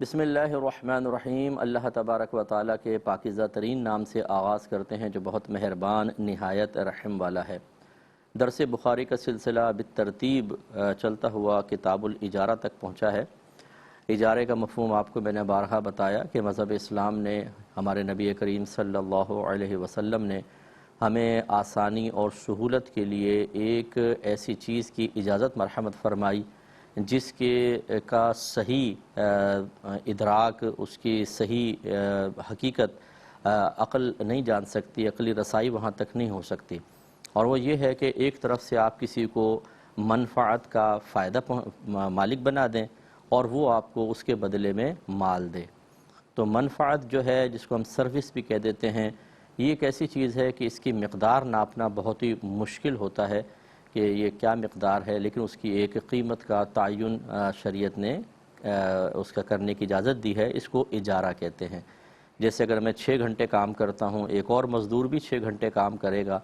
بسم اللہ الرحمن الرحیم۔ اللہ تبارک و تعالیٰ کے پاکیزہ ترین نام سے آغاز کرتے ہیں جو بہت مہربان نہایت رحم والا ہے۔ درس بخاری کا سلسلہ بالترتیب چلتا ہوا کتاب الاجارہ تک پہنچا ہے۔ اجارے کا مفہوم آپ کو میں نے بارہا بتایا کہ مذہب اسلام نے، ہمارے نبی کریم صلی اللہ علیہ وسلم نے ہمیں آسانی اور سہولت کے لیے ایک ایسی چیز کی اجازت مرحمت فرمائی جس کے کا صحیح ادراک، اس کی صحیح حقیقت عقل نہیں جان سکتی، عقلی رسائی وہاں تک نہیں ہو سکتی، اور وہ یہ ہے کہ ایک طرف سے آپ کسی کو منفعت کا فائدہ مالک بنا دیں اور وہ آپ کو اس کے بدلے میں مال دے۔ تو منفعت جو ہے، جس کو ہم سروس بھی کہہ دیتے ہیں، یہ ایک ایسی چیز ہے کہ اس کی مقدار ناپنا بہت ہی مشکل ہوتا ہے کہ یہ کیا مقدار ہے، لیکن اس کی ایک قیمت کا تعین شریعت نے اس کا کرنے کی اجازت دی ہے۔ اس کو اجارہ کہتے ہیں۔ جیسے اگر میں 6 گھنٹے کام کرتا ہوں، ایک اور مزدور بھی 6 گھنٹے کام کرے گا،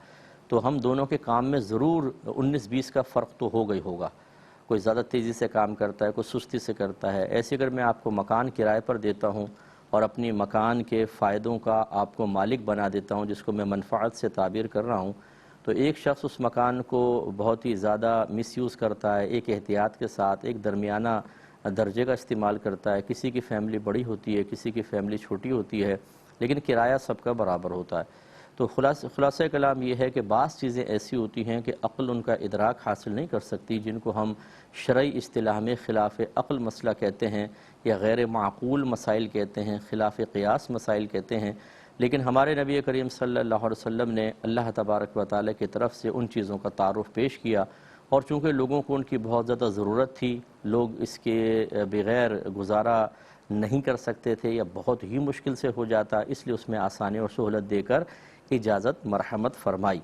تو ہم دونوں کے کام میں ضرور 19-20 کا فرق تو ہوگا ہی ہوگا۔ کوئی زیادہ تیزی سے کام کرتا ہے، کوئی سستی سے کرتا ہے۔ ایسے اگر میں آپ کو مکان کرائے پر دیتا ہوں اور اپنی مکان کے فائدوں کا آپ کو مالک بنا دیتا ہوں، جس کو میں منفعت سے تعبیر کر رہا ہوں، تو ایک شخص اس مکان کو بہت ہی زیادہ مس یوز کرتا ہے، ایک احتیاط کے ساتھ ایک درمیانہ درجے کا استعمال کرتا ہے۔ کسی کی فیملی بڑی ہوتی ہے، کسی کی فیملی چھوٹی ہوتی ہے، لیکن کرایہ سب کا برابر ہوتا ہے۔ تو خلاصہ کلام یہ ہے کہ بعض چیزیں ایسی ہوتی ہیں کہ عقل ان کا ادراک حاصل نہیں کر سکتی، جن کو ہم شرعی اصطلاح میں خلاف عقل مسئلہ کہتے ہیں یا غیر معقول مسائل کہتے ہیں، خلاف قیاس مسائل کہتے ہیں۔ لیکن ہمارے نبی کریم صلی اللہ علیہ وسلم نے اللہ تبارک و تعالیٰ کی طرف سے ان چیزوں کا تعارف پیش کیا، اور چونکہ لوگوں کو ان کی بہت زیادہ ضرورت تھی، لوگ اس کے بغیر گزارا نہیں کر سکتے تھے یا بہت ہی مشکل سے ہو جاتا، اس لیے اس میں آسانی اور سہولت دے کر اجازت مرحمت فرمائی۔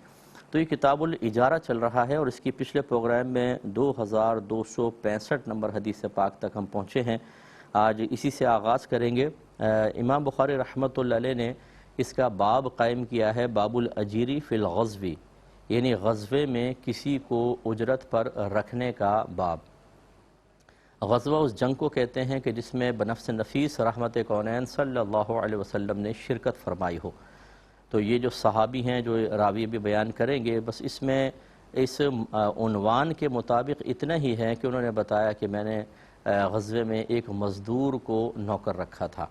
تو یہ کتاب الاجارہ چل رہا ہے، اور اس کی پچھلے پروگرام میں 2265 نمبر حدیث پاک تک ہم پہنچے ہیں۔ آج اسی سے آغاز کریں گے۔ امام بخاری رحمۃ اللہ علیہ نے اس کا باب قائم کیا ہے، باب الاجیری فی الغزوی، یعنی غزوے میں کسی کو اجرت پر رکھنے کا باب۔ غزوہ اس جنگ کو کہتے ہیں کہ جس میں بنفس نفیس رحمت کونین صلی اللہ علیہ وسلم نے شرکت فرمائی ہو۔ تو یہ جو صحابی ہیں، جو راوی بھی بیان کریں گے، بس اس میں اس عنوان کے مطابق اتنا ہی ہے کہ انہوں نے بتایا کہ میں نے غزوے میں ایک مزدور کو نوکر رکھا تھا،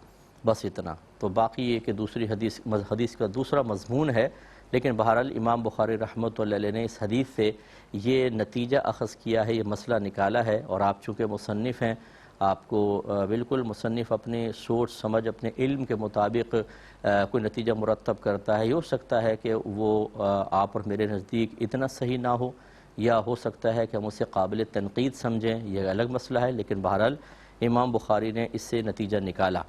بس اتنا۔ تو باقی یہ کہ دوسری حدیث کا دوسرا مضمون ہے، لیکن بہرحال امام بخاری رحمۃ اللہ علیہ نے اس حدیث سے یہ نتیجہ اخذ کیا ہے، یہ مسئلہ نکالا ہے، اور آپ چونکہ مصنف ہیں، آپ کو بالکل مصنف اپنی سوچ سمجھ اپنے علم کے مطابق کوئی نتیجہ مرتب کرتا ہے۔ یہ ہو سکتا ہے کہ وہ آپ اور میرے نزدیک اتنا صحیح نہ ہو، یا ہو سکتا ہے کہ ہم اسے قابل تنقید سمجھیں، یہ الگ مسئلہ ہے، لیکن بہرحال امام بخاری نے اس سے نتیجہ نکالا۔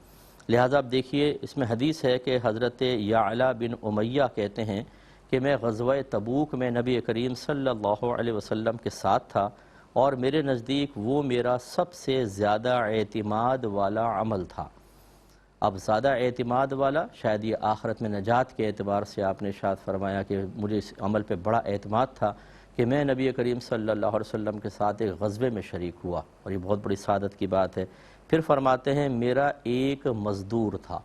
لہٰذا آپ دیکھیے، اس میں حدیث ہے کہ حضرت یعلا بن امیہ کہتے ہیں کہ میں غزوہ تبوک میں نبی کریم صلی اللہ علیہ وسلم کے ساتھ تھا، اور میرے نزدیک وہ میرا سب سے زیادہ اعتماد والا عمل تھا۔ اب زیادہ اعتماد والا، شاید یہ آخرت میں نجات کے اعتبار سے آپ نے ارشاد فرمایا کہ مجھے اس عمل پہ بڑا اعتماد تھا کہ میں نبی کریم صلی اللہ علیہ وسلم کے ساتھ ایک غزوے میں شریک ہوا، اور یہ بہت بڑی سعادت کی بات ہے۔ پھر فرماتے ہیں میرا ایک مزدور تھا،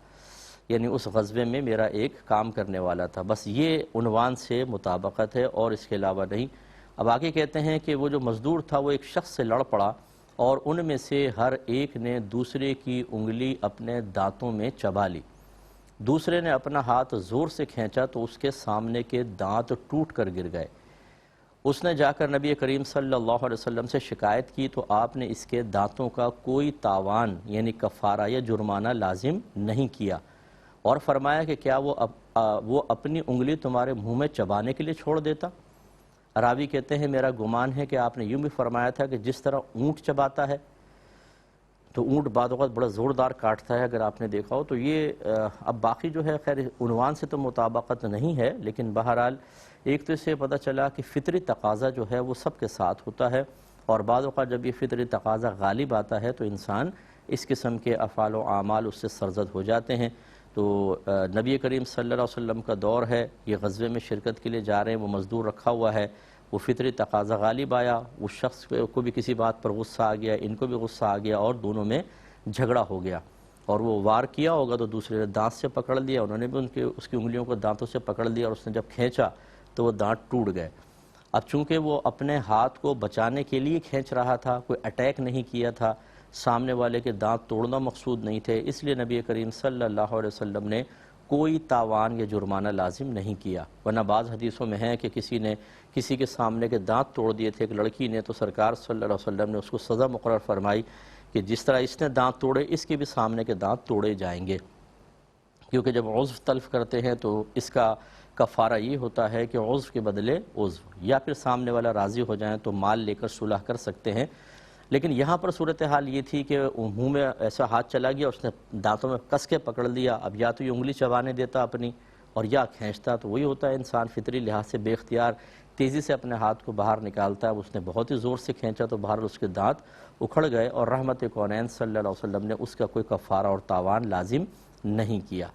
یعنی اس غزوے میں میرا ایک کام کرنے والا تھا، بس یہ عنوان سے مطابقت ہے اور اس کے علاوہ نہیں۔ اب آگے کہتے ہیں کہ وہ جو مزدور تھا وہ ایک شخص سے لڑ پڑا، اور ان میں سے ہر ایک نے دوسرے کی انگلی اپنے دانتوں میں چبا لی۔ دوسرے نے اپنا ہاتھ زور سے کھینچا تو اس کے سامنے کے دانت ٹوٹ کر گر گئے۔ اس نے جا کر نبی کریم صلی اللہ علیہ وسلم سے شکایت کی، تو آپ نے اس کے دانتوں کا کوئی تاوان یعنی کفارہ یا جرمانہ لازم نہیں کیا، اور فرمایا کہ کیا وہ اپنی انگلی تمہارے منہ میں چبانے کے لیے چھوڑ دیتا؟ راوی کہتے ہیں میرا گمان ہے کہ آپ نے یوں بھی فرمایا تھا کہ جس طرح اونٹ چباتا ہے، تو اونٹ بعض اوقات بڑا زوردار کاٹتا ہے، اگر آپ نے دیکھا ہو تو یہ اب باقی جو ہے خیر عنوان سے تو مطابقت نہیں ہے، لیکن بہرحال ایک تو اس سے پتہ چلا کہ فطری تقاضا جو ہے وہ سب کے ساتھ ہوتا ہے، اور بعض اوقات جب یہ فطری تقاضا غالب آتا ہے تو انسان اس قسم کے افعال و اعمال اس سے سرزد ہو جاتے ہیں۔ تو نبی کریم صلی اللہ علیہ وسلم کا دور ہے، یہ غزوے میں شرکت کے لیے جا رہے ہیں، وہ مزدور رکھا ہوا ہے، وہ فطری تقاضا غالب آیا، اس شخص کو بھی کسی بات پر غصہ آ گیا، ان کو بھی غصہ آ گیا، اور دونوں میں جھگڑا ہو گیا۔ اور وہ وار کیا ہوگا تو دوسرے نے دانت سے پکڑ لیا، انہوں نے بھی اس کی انگلیوں کو دانتوں سے پکڑ لیا، اور اس نے جب کھینچا تو وہ دانت ٹوٹ گئے۔ اب چونکہ وہ اپنے ہاتھ کو بچانے کے لیے کھینچ رہا تھا، کوئی اٹیک نہیں کیا تھا، سامنے والے کے دانت توڑنا مقصود نہیں تھے، اس لیے نبی کریم صلی اللہ علیہ وسلم نے کوئی تاوان یا جرمانہ لازم نہیں کیا۔ ورنہ بعض حدیثوں میں ہے کہ کسی کے سامنے کے دانت توڑ دیے تھے ایک لڑکی نے، تو سرکار صلی اللہ علیہ وسلم نے اس کو سزا مقرر فرمائی کہ جس طرح اس نے دانت توڑے، اس کے بھی سامنے کے دانت توڑے جائیں گے، کیونکہ جب عضو تلف کرتے ہیں تو اس کا کفارہ یہ ہوتا ہے کہ عضو کے بدلے عضو، یا پھر سامنے والا راضی ہو جائیں تو مال لے کر صلح کر سکتے ہیں۔ لیکن یہاں پر صورتحال یہ تھی کہ منہ میں ایسا ہاتھ چلا گیا، اس نے دانتوں میں کس کے پکڑ لیا، اب یا تو یہ انگلی چبانے دیتا اپنی اور یا کھینچتا، تو وہی ہوتا ہے انسان فطری لحاظ سے بے اختیار تیزی سے اپنے ہاتھ کو باہر نکالتا ہے۔ اس نے بہت ہی زور سے کھینچا تو باہر اس کے دانت اکھڑ گئے، اور رحمت کونین صلی اللہ علیہ وسلم نے اس کا کوئی کفارہ اور تاوان لازم نہیں کیا۔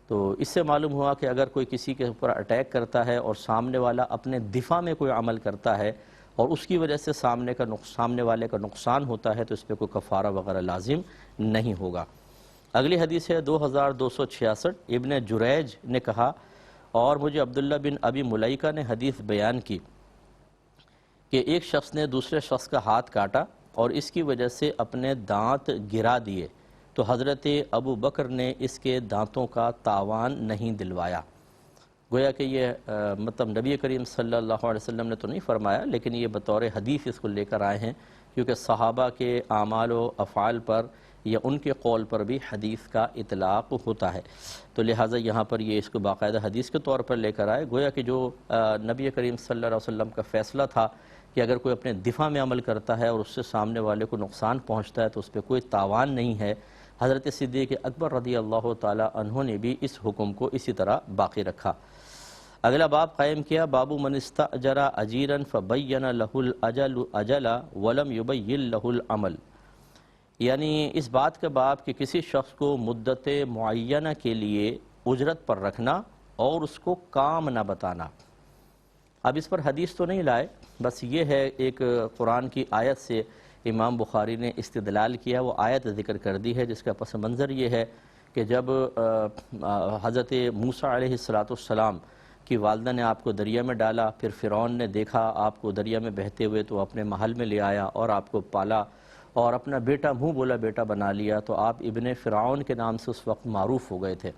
تو اس سے معلوم ہوا کہ اگر کوئی کسی کے اوپر اٹیک کرتا ہے اور سامنے والا اپنے دفاع میں کوئی عمل کرتا ہے اور اس کی وجہ سے سامنے والے کا نقصان ہوتا ہے تو اس پہ کوئی کفارہ وغیرہ لازم نہیں ہوگا۔ اگلی حدیث ہے 2266۔ ابن جریج نے کہا، اور مجھے عبداللہ بن ابی ملیکہ نے حدیث بیان کی کہ ایک شخص نے دوسرے شخص کا ہاتھ کاٹا اور اس کی وجہ سے اپنے دانت گرا دیے، تو حضرت ابو بکر نے اس کے دانتوں کا تاوان نہیں دلوایا۔ گویا کہ یہ مطلب نبی کریم صلی اللہ علیہ وسلم نے تو نہیں فرمایا، لیکن یہ بطور حدیث اس کو لے کر آئے ہیں، کیونکہ صحابہ کے اعمال و افعال پر یا ان کے قول پر بھی حدیث کا اطلاق ہوتا ہے، تو لہٰذا یہاں پر یہ اس کو باقاعدہ حدیث کے طور پر لے کر آئے۔ گویا کہ جو نبی کریم صلی اللہ علیہ وسلم کا فیصلہ تھا کہ اگر کوئی اپنے دفاع میں عمل کرتا ہے اور اس سے سامنے والے کو نقصان پہنچتا ہے تو اس پہ کوئی تاوان نہیں ہے، حضرت صدیق اکبر رضی اللہ تعالی عنہ نے بھی اس حکم کو اسی طرح باقی رکھا۔ اگلا باب قائم کیا، باب من استاجر اجیرا فبین له الاجل ولم یبین له العمل، یعنی اس بات کا باب کہ کسی شخص کو مدت معینہ کے لیے اجرت پر رکھنا اور اس کو کام نہ بتانا۔ اب اس پر حدیث تو نہیں لائے، بس یہ ہے ایک قرآن کی آیت سے امام بخاری نے استدلال کیا، وہ آیت ذکر کر دی ہے جس کا پس منظر یہ ہے کہ جب حضرت موسیٰ علیہ السلام کی والدہ نے آپ کو دریا میں ڈالا، پھر فرعون نے دیکھا آپ کو دریا میں بہتے ہوئے تو اپنے محل میں لے آیا اور آپ کو پالا اور اپنا بیٹا منہ بولا بیٹا بنا لیا، تو آپ ابن فرعون کے نام سے اس وقت معروف ہو گئے تھے۔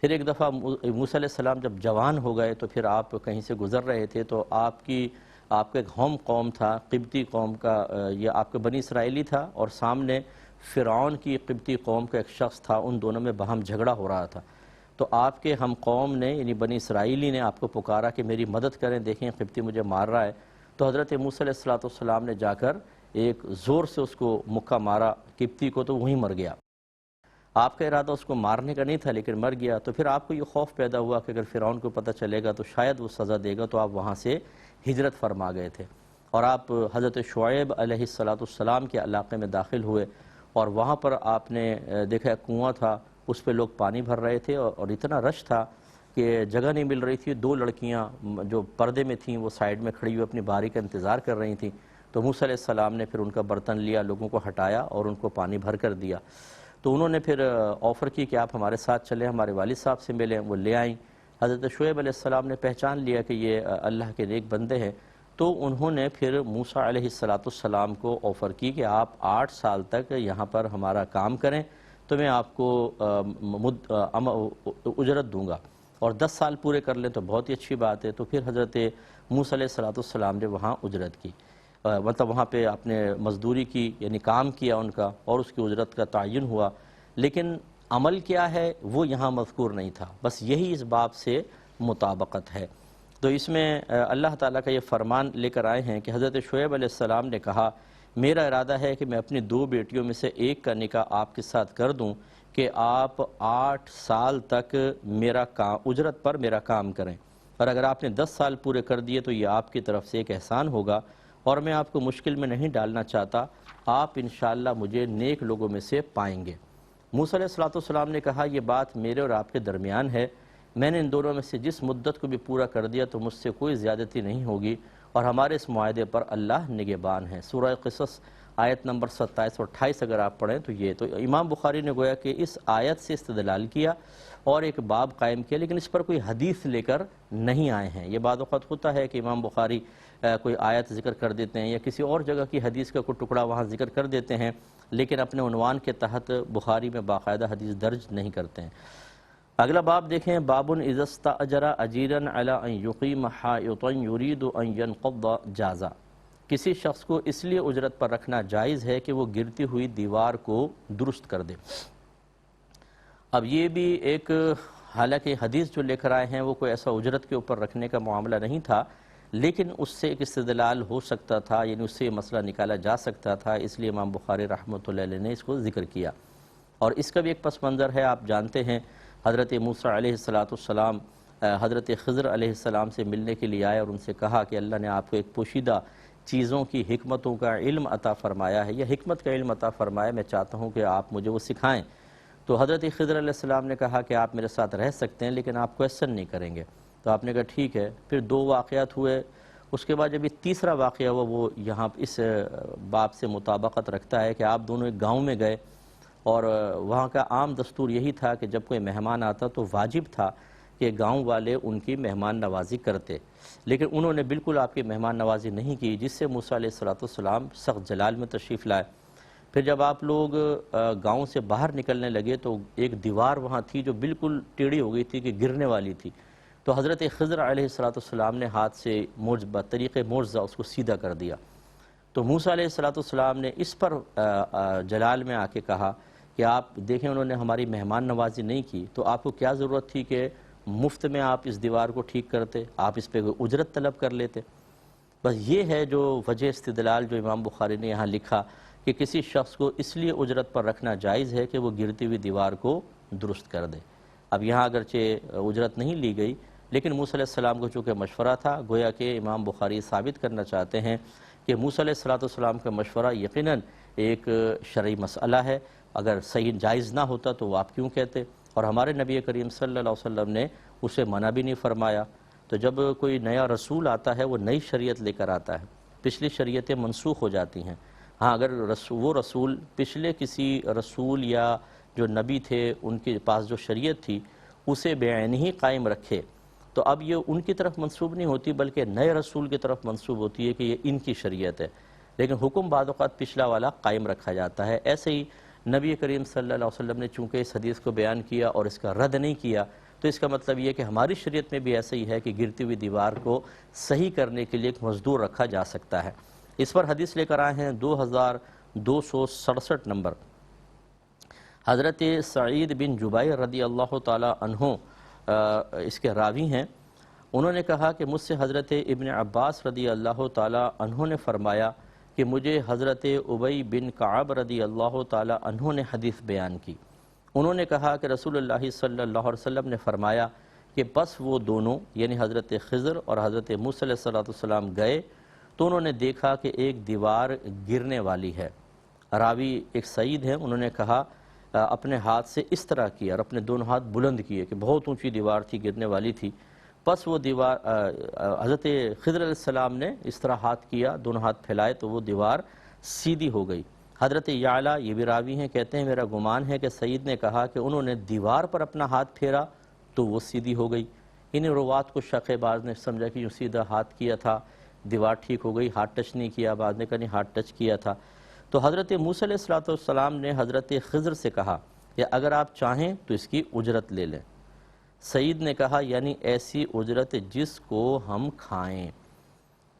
پھر ایک دفعہ موسیٰ علیہ السلام جب جوان ہو گئے تو پھر آپ کہیں سے گزر رہے تھے، تو آپ کا ایک ہوم قوم تھا، قبطی قوم کا، یہ آپ کا بنی اسرائیلی تھا، اور سامنے فرعون کی قبطی قوم کا ایک شخص تھا، ان دونوں میں باہم جھگڑا ہو رہا تھا۔ تو آپ کے ہم قوم نے یعنی بنی اسرائیلی نے آپ کو پکارا کہ میری مدد کریں، دیکھیں قبطی مجھے مار رہا ہے۔ تو حضرت موسیٰ علیہ السلام نے جا کر ایک زور سے اس کو مکہ مارا قبطی کو، تو وہیں مر گیا۔ آپ کا ارادہ اس کو مارنے کا نہیں تھا لیکن مر گیا، تو پھر آپ کو یہ خوف پیدا ہوا کہ اگر فرعون کو پتہ چلے گا تو شاید وہ سزا دے گا، تو آپ وہاں سے ہجرت فرما گئے تھے اور آپ حضرت شعیب علیہ السلام کے علاقے میں داخل ہوئے، اور وہاں پر آپ نے دیکھا کنواں تھا، اس پہ لوگ پانی بھر رہے تھے اور اتنا رش تھا کہ جگہ نہیں مل رہی تھی۔ دو لڑکیاں جو پردے میں تھیں وہ سائیڈ میں کھڑی ہوئی اپنی باری کا انتظار کر رہی تھیں، تو موسیٰ علیہ السلام نے پھر ان کا برتن لیا، لوگوں کو ہٹایا اور ان کو پانی بھر کر دیا۔ تو انہوں نے پھر آفر کی کہ آپ ہمارے ساتھ چلیں، ہمارے والد صاحب سے ملیں، وہ لے آئیں۔ حضرت شعیب علیہ السلام نے پہچان لیا کہ یہ اللہ کے نیک بندے ہیں، تو انہوں نے پھر موسیٰ علیہ السلام کو آفر کی کہ آپ 8 سال تک یہاں پر ہمارا کام کریں تو میں آپ کو اجرت دوں گا، اور 10 سال پورے کر لیں تو بہت ہی اچھی بات ہے۔ تو پھر حضرت موسیٰ علیہ السلام نے وہاں اجرت کی، مطلب وہاں پہ آپ نے مزدوری کی، یعنی کام کیا ان کا، اور اس کی اجرت کا تعین ہوا، لیکن عمل کیا ہے وہ یہاں مذکور نہیں تھا، بس یہی اس باب سے مطابقت ہے۔ تو اس میں اللہ تعالیٰ کا یہ فرمان لے کر آئے ہیں کہ حضرت شعیب علیہ السلام نے کہا میرا ارادہ ہے کہ میں اپنی 2 بیٹیوں میں سے ایک کا نکاح آپ کے ساتھ کر دوں کہ آپ 8 سال تک اجرت پر میرا کام کریں، اور اگر آپ نے 10 سال پورے کر دیے تو یہ آپ کی طرف سے ایک احسان ہوگا، اور میں آپ کو مشکل میں نہیں ڈالنا چاہتا، آپ انشاءاللہ مجھے نیک لوگوں میں سے پائیں گے۔ موسیٰ علیہ السلام نے کہا یہ بات میرے اور آپ کے درمیان ہے، میں نے ان دونوں میں سے جس مدت کو بھی پورا کر دیا تو مجھ سے کوئی زیادتی نہیں ہوگی، اور ہمارے اس معاہدے پر اللہ نگہبان ہے۔ سورہ قصص آیت نمبر 27 اور 28 اگر آپ پڑھیں تو یہ تو امام بخاری نے گویا کہ اس آیت سے استدلال کیا اور ایک باب قائم کیا، لیکن اس پر کوئی حدیث لے کر نہیں آئے ہیں۔ یہ بعض اوقات ہوتا ہے کہ امام بخاری کوئی آیت ذکر کر دیتے ہیں یا کسی اور جگہ کی حدیث کا کوئی ٹکڑا وہاں ذکر کر دیتے ہیں، لیکن اپنے عنوان کے تحت بخاری میں باقاعدہ حدیث درج نہیں کرتے ہیں۔ اگلا باب دیکھیں، باب اذا استاجر اجیرا علی ان یقیم حائطا یرید ان ینقض جازا۔ کسی شخص کو اس لیے اجرت پر رکھنا جائز ہے کہ وہ گرتی ہوئی دیوار کو درست کر دے۔ اب یہ بھی ایک، حالانکہ حدیث جو لے کر آئے ہیں وہ کوئی ایسا اجرت کے اوپر رکھنے کا معاملہ نہیں تھا، لیکن اس سے ایک استدلال ہو سکتا تھا، یعنی اس سے یہ مسئلہ نکالا جا سکتا تھا، اس لیے امام بخاری رحمۃ اللہ علیہ نے اس کو ذکر کیا۔ اور اس کا بھی ایک پس منظر ہے، آپ جانتے ہیں حضرت موسیٰ علیہ السلام حضرت خضر علیہ السلام سے ملنے کے لیے آئے اور ان سے کہا کہ اللہ نے آپ کو ایک پوشیدہ چیزوں کی حکمتوں کا علم عطا فرمایا ہے، یا حکمت کا علم عطا فرمایا، میں چاہتا ہوں کہ آپ مجھے وہ سکھائیں۔ تو حضرت خضر علیہ السلام نے کہا کہ آپ میرے ساتھ رہ سکتے ہیں لیکن آپ کویسچن نہیں کریں گے۔ تو آپ نے کہا ٹھیک ہے۔ پھر 2 واقعات ہوئے، اس کے بعد جب یہ تیسرا واقعہ ہوا، وہ یہاں اس باب سے مطابقت رکھتا ہے کہ آپ دونوں ایک گاؤں میں گئے اور وہاں کا عام دستور یہی تھا کہ جب کوئی مہمان آتا تو واجب تھا کہ گاؤں والے ان کی مہمان نوازی کرتے، لیکن انہوں نے بالکل آپ کی مہمان نوازی نہیں کی، جس سے موسیٰ علیہ السلام سخت جلال میں تشریف لائے۔ پھر جب آپ لوگ گاؤں سے باہر نکلنے لگے تو ایک دیوار وہاں تھی جو بالکل ٹیڑھی ہو گئی تھی کہ گرنے والی تھی، تو حضرت خضر علیہ السلام نے ہاتھ سے بطریق معجزہ اس کو سیدھا کر دیا۔ تو موسیٰ علیہ السلام نے اس پر جلال میں آ کے کہا کہ آپ دیکھیں انہوں نے ہماری مہمان نوازی نہیں کی، تو آپ کو کیا ضرورت تھی کہ مفت میں آپ اس دیوار کو ٹھیک کرتے، آپ اس پہ کوئی اجرت طلب کر لیتے۔ بس یہ ہے جو وجہ استدلال جو امام بخاری نے یہاں لکھا کہ کسی شخص کو اس لیے اجرت پر رکھنا جائز ہے کہ وہ گرتی ہوئی دیوار کو درست کر دے۔ اب یہاں اگرچہ اجرت نہیں لی گئی، لیکن موسیٰ علیہ السلام کو چونکہ مشورہ تھا، گویا کہ امام بخاری ثابت کرنا چاہتے ہیں کہ موسیٰ علیہ السلام کا مشورہ یقیناً ایک شرعی مسئلہ ہے، اگر صحیح جائز نہ ہوتا تو وہ آپ کیوں کہتے، اور ہمارے نبی کریم صلی اللہ علیہ وسلم نے اسے منع بھی نہیں فرمایا۔ تو جب کوئی نیا رسول آتا ہے وہ نئی شریعت لے کر آتا ہے، پچھلی شریعتیں منسوخ ہو جاتی ہیں۔ ہاں اگر وہ رسول پچھلے کسی رسول یا جو نبی تھے ان کے پاس جو شریعت تھی اسے بعینہ ہی قائم رکھے تو اب یہ ان کی طرف منسوب نہیں ہوتی بلکہ نئے رسول کی طرف منسوب ہوتی ہے کہ یہ ان کی شریعت ہے، لیکن حکم بعض اوقات پچھلا والا قائم رکھا جاتا ہے۔ ایسے ہی نبی کریم صلی اللہ علیہ وسلم نے چونکہ اس حدیث کو بیان کیا اور اس کا رد نہیں کیا، تو اس کا مطلب یہ کہ ہماری شریعت میں بھی ایسا ہی ہے کہ گرتی ہوئی دیوار کو صحیح کرنے کے لیے ایک مزدور رکھا جا سکتا ہے۔ اس پر حدیث لے کر آئے ہیں 2267 نمبر، حضرت سعید بن جبیر رضی اللہ تعالی عنہ اس کے راوی ہیں، انہوں نے کہا کہ مجھ سے حضرت ابن عباس رضی اللہ تعالی عنہ نے فرمایا کہ مجھے حضرت ابی بن کعب رضی اللہ تعالی عنہ نے حدیث بیان کی۔ انہوں نے کہا کہ رسول اللہ صلی اللہ علیہ وسلم نے فرمایا کہ بس وہ دونوں یعنی حضرت خضر اور حضرت موسیٰ علیہ السلام گئے تو انہوں نے دیکھا کہ ایک دیوار گرنے والی ہے۔ راوی ایک سعید ہیں، انہوں نے کہا اپنے ہاتھ سے اس طرح کیا اور اپنے دونوں ہاتھ بلند کیے کہ بہت اونچی دیوار تھی، گرنے والی تھی۔ پس وہ دیوار حضرت خضر علیہ السلام نے اس طرح ہاتھ کیا، دونوں ہاتھ پھیلائے تو وہ دیوار سیدھی ہو گئی۔ حضرت یعلا یہ بھی راوی ہیں، کہتے ہیں میرا گمان ہے کہ سعید نے کہا کہ انہوں نے دیوار پر اپنا ہاتھ پھیرا تو وہ سیدھی ہو گئی۔ انہیں روات کو شک ہے، بعض نے سمجھا کہ یوں سیدھا ہاتھ کیا تھا دیوار ٹھیک ہو گئی، ہاتھ ٹچ نہیں کیا، بعض نے کہا نہیں ہاتھ ٹچ کیا تھا۔ تو حضرت موسیٰ علیہ السلام نے حضرت خضر سے کہا کہ اگر آپ چاہیں تو اس کی اجرت لے لیں۔ سعید نے کہا یعنی ایسی اجرت جس کو ہم کھائیں۔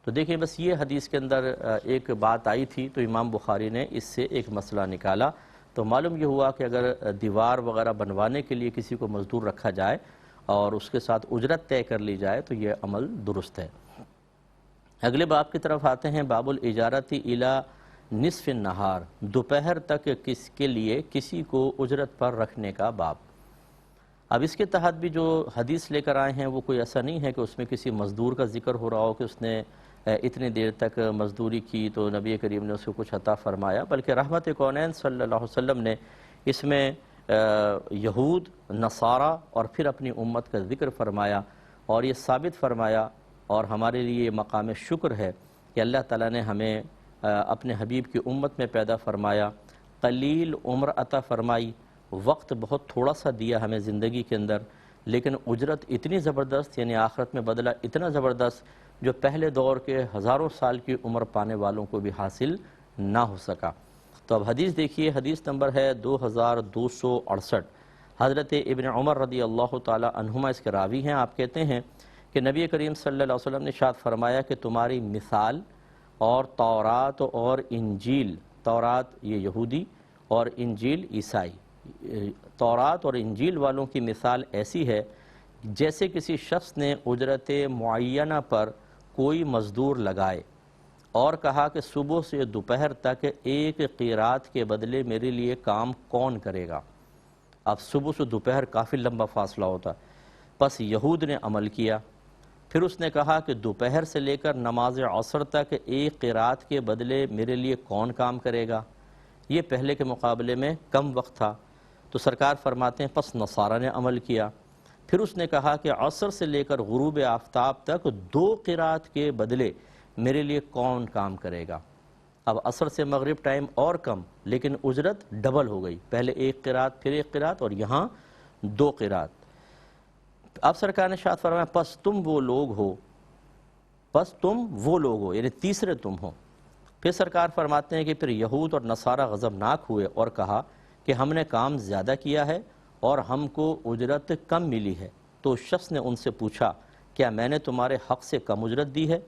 تو دیکھیں بس یہ حدیث کے اندر ایک بات آئی تھی تو امام بخاری نے اس سے ایک مسئلہ نکالا، تو معلوم یہ ہوا کہ اگر دیوار وغیرہ بنوانے کے لیے کسی کو مزدور رکھا جائے اور اس کے ساتھ اجرت طے کر لی جائے تو یہ عمل درست ہے۔ اگلے باب کی طرف آتے ہیں، باب الاجارت الی نصف النہار، دوپہر تک کس کے لیے کسی کو اجرت پر رکھنے کا باب۔ اب اس کے تحت بھی جو حدیث لے کر آئے ہیں وہ کوئی ایسا نہیں ہے کہ اس میں کسی مزدور کا ذکر ہو رہا ہو کہ اس نے اتنی دیر تک مزدوری کی تو نبی کریم نے اس کو کچھ عطا فرمایا، بلکہ رحمت کونین صلی اللہ علیہ وسلم نے اس میں یہود، نصارہ اور پھر اپنی امت کا ذکر فرمایا اور یہ ثابت فرمایا اور ہمارے لیے یہ مقام شکر ہے کہ اللہ تعالیٰ نے ہمیں اپنے حبیب کی امت میں پیدا فرمایا، قلیل عمر عطا فرمائی، وقت بہت تھوڑا سا دیا ہمیں زندگی کے اندر، لیکن اجرت اتنی زبردست، یعنی آخرت میں بدلہ اتنا زبردست جو پہلے دور کے ہزاروں سال کی عمر پانے والوں کو بھی حاصل نہ ہو سکا۔ تو اب حدیث دیکھیے، حدیث نمبر ہے 2268۔ حضرت ابن عمر رضی اللہ تعالی عنہما اس کے راوی ہیں۔ آپ کہتے ہیں کہ نبی کریم صلی اللہ علیہ وسلم نے ارشاد فرمایا کہ تمہاری مثال اور تورات اور انجیل، تورات یہ یہودی اور انجیل عیسائی، تورات اور انجیل والوں کی مثال ایسی ہے جیسے کسی شخص نے اجرت معینہ پر کوئی مزدور لگائے اور کہا کہ صبح سے دوپہر تک ایک قیرات کے بدلے میرے لیے کام کون کرے گا۔ اب صبح سے دوپہر کافی لمبا فاصلہ ہوتا، پس یہود نے عمل کیا۔ پھر اس نے کہا کہ دوپہر سے لے کر نماز عصر تک ایک قرات کے بدلے میرے لیے کون کام کرے گا؟ یہ پہلے کے مقابلے میں کم وقت تھا۔ تو سرکار فرماتے ہیں پس نصارہ نے عمل کیا۔ پھر اس نے کہا کہ عصر سے لے کر غروب آفتاب تک 2 قرات کے بدلے میرے لیے کون کام کرے گا؟ اب عصر سے مغرب ٹائم اور کم، لیکن اجرت ڈبل ہو گئی، پہلے 1 قرات پھر 1 قرات اور یہاں 2 قرات۔ اب سرکار نے ارشاد فرمایا پس تم وہ لوگ ہو، یعنی تیسرے تم ہو۔ پھر سرکار فرماتے ہیں کہ پھر یہود اور نصارہ غضبناک ہوئے اور کہا کہ ہم نے کام زیادہ کیا ہے اور ہم کو اجرت کم ملی ہے۔ تو اس شخص نے ان سے پوچھا کیا میں نے تمہارے حق سے کم اجرت دی ہے؟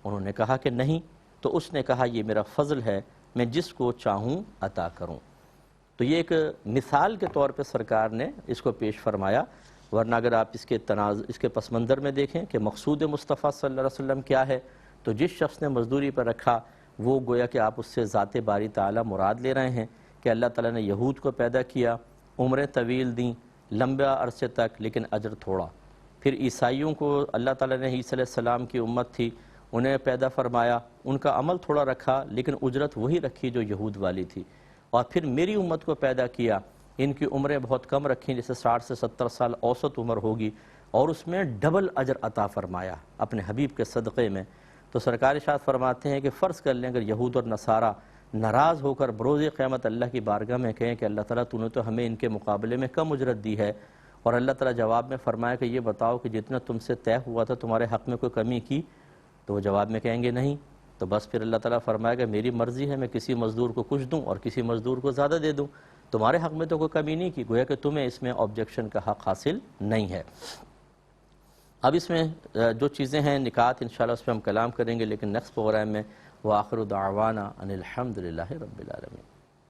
انہوں نے کہا کہ نہیں۔ تو اس نے کہا یہ میرا فضل ہے، میں جس کو چاہوں عطا کروں۔ تو یہ ایک مثال کے طور پہ سرکار نے اس کو پیش فرمایا، ورنہ اگر آپ اس کے پس منظر میں دیکھیں کہ مقصود مصطفیٰ صلی اللہ علیہ وسلم کیا ہے، تو جس شخص نے مزدوری پر رکھا وہ گویا کہ آپ اس سے ذات باری تعالیٰ مراد لے رہے ہیں کہ اللہ تعالیٰ نے یہود کو پیدا کیا، عمریں طویل دیں لمبا عرصے تک، لیکن اجر تھوڑا۔ پھر عیسائیوں کو اللہ تعالیٰ نے عیسیٰ علیہ السلام کی امت تھی، انہیں پیدا فرمایا، ان کا عمل تھوڑا رکھا لیکن اجرت وہی رکھی جو یہود والی تھی۔ اور پھر میری امت کو پیدا کیا، ان کی عمریں بہت کم رکھیں، جیسے 60 سے 70 سال اوسط عمر ہوگی، اور اس میں ڈبل اجر عطا فرمایا اپنے حبیب کے صدقے میں۔ تو سرکار ارشاد فرماتے ہیں کہ فرض کر لیں اگر یہود اور نصارہ ناراض ہو کر بروز قیامت اللہ کی بارگاہ میں کہیں کہ اللہ تعالیٰ تو نے تو ہمیں ان کے مقابلے میں کم اجرت دی ہے، اور اللہ تعالیٰ جواب میں فرمایا کہ یہ بتاؤ کہ جتنا تم سے طے ہوا تھا تمہارے حق میں کوئی کمی کی؟ تو وہ جواب میں کہیں گے نہیں۔ تو بس پھر اللہ تعالیٰ فرمائے کہ میری مرضی ہے، میں کسی مزدور کو کچھ دوں اور کسی مزدور کو زیادہ دے دوں، تمہارے حق میں تو کوئی کمی نہیں کی، گویا کہ تمہیں اس میں آبجیکشن کا حق حاصل نہیں ہے۔ اب اس میں جو چیزیں ہیں نکات انشاءاللہ اس پہ ہم کلام کریں گے، لیکن نیکسٹ پروگرام میں وآخر دعوانا ان الحمدللہ رب العالمین۔